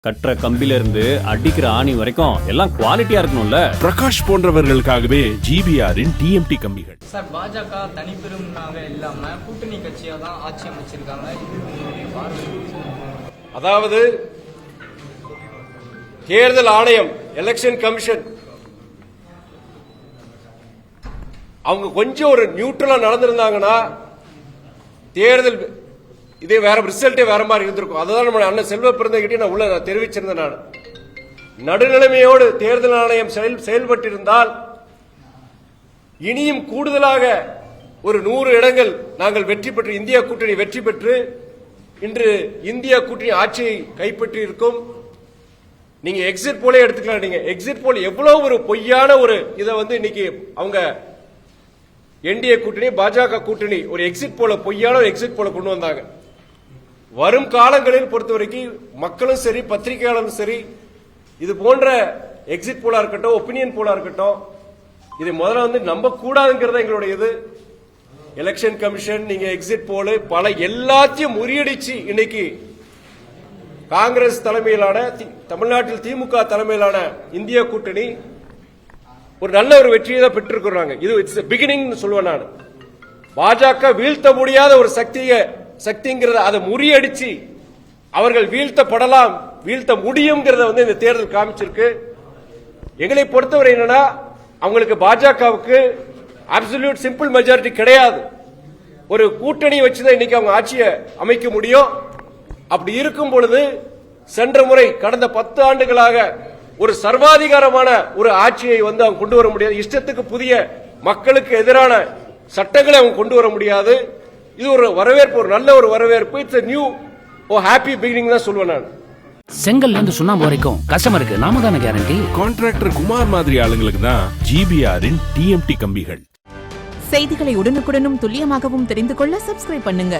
கற்ற கம்பில இருந்து அடிக்கிற ஆணி வரைக்கும் எல்லாம் குவாலிட்டியா இருக்கணும்ல. பிரகாஷ் போன்றவர்களுக்காகவே ஜிபிஆரின் டிஎம்டி கம்பிகள். சார், பாஜக தனிப்பெரும்னாக இல்லாம கூட்டணி கட்சியா தான் ஆட்சி அமைச்சிருக்காங்க. அதாவது தேர்தல் ஆணையம், எலெக்ஷன் கமிஷன் அவங்க கொஞ்சம் ஒரு நியூட்ரலா நடந்திருந்தாங்கன்னா தேர்தல் இதே வேற ரிசல்ட்டே வேற மாதிரி இருந்திருக்கும். அதுதான் நம்ம அண்ணன் செல்வ பிறந்தகிட்டே நான் உள்ள தெரிவிச்சிருந்தேன். நான் நடுநிலைமையோடு தேர்தல் ஆணையம் செயல்பட்டிருந்தால் இனியும் கூடுதலாக ஒரு 100 இடங்கள் நாங்கள் வெற்றி பெற்று, இந்தியா கூட்டணி வெற்றி பெற்று இன்று இந்தியா கூட்டணி ஆட்சியை கைப்பற்றி இருக்கும். நீங்க எக்ஸிட் போலே எடுத்துக்கலாம். நீங்க எக்ஸிட் போல் எவ்வளவு ஒரு பொய்யான ஒரு இதை இன்னைக்கு அவங்க என்டிஏ கூட்டணி, பாஜக கூட்டணி ஒரு எக்ஸிட் போல, பொய்யான ஒரு எக்ஸிட் போல கொண்டு வந்தாங்க. வரும் காலங்களில் பொறுத்தவரைக்கும் மக்களும் சரி, பத்திரிகையாளரும் சரி, இது போன்ற எக்ஸிட் போலா இருக்கட்டும், ஒப்பீனியன் போலா இருக்கட்டும், இதை முதல்ல நம்ப கூடாதுங்கிறத எங்களுடைய இது. எலெக்ஷன் கமிஷன், நீங்க எக்ஸிட் போல பல எல்லாத்தையும் முறியடிச்சு இன்னைக்கு காங்கிரஸ் தலைமையிலான, தமிழ்நாட்டில் திமுக தலைமையிலான இந்தியா கூட்டணி ஒரு நல்ல ஒரு வெற்றியை தான் பெற்றிருக்கிறாங்க. இது இட்ஸ் பிகினிங் சொல்லுவேன் நான். பாஜக வீழ்த்த முடியாத ஒரு சக்திங்கிறத அதை முறியடிச்சு அவர்கள் வீழ்த்தப்படலாம், வீழ்த்த முடியுங்கிறத இந்த தேர்தல் காமிச்சிருக்கு. எங்களை பொறுத்தவரை என்னன்னா, அவங்களுக்கு பாஜகவுக்கு அப்சல்யூட் சிம்பிள் மெஜாரிட்டி கிடையாது. ஒரு கூட்டணி வச்சுதான் இன்னைக்கு அவங்க ஆட்சியை அமைக்க முடியும். அப்படி இருக்கும் பொழுது சென்ற முறை கடந்த 10 ஆண்டுகளாக ஒரு சர்வாதிகாரமான ஒரு ஆட்சியை அவங்க கொண்டு வர முடியாது. இஷ்டத்துக்கு புதிய மக்களுக்கு எதிரான சட்டங்களை அவங்க கொண்டு வர முடியாது. இது ஒரு வரவேற்பு, ஒரு நல்ல ஒரு வரவேற்பு. இட்ஸ் நியூ ஹாப்பி பிகினிங் தான் சொல்லுவேன் நான். செங்கல்ல இருந்து சுண்ணாம்பு வரைக்கும் கஸ்டமருக்கு நாம தானே கேரண்டி. கான்ட்ராக்டர் குமார் மாதிரி ஆளுங்களுக்கு தான் ஜிபிஆரின் டிஎம்டி கம்பிகள். செய்திகளை உடனுக்குடனும் துல்லியமாகவும் தெரிந்து கொள்ள சப்ஸ்கிரைப் பண்ணுங்க.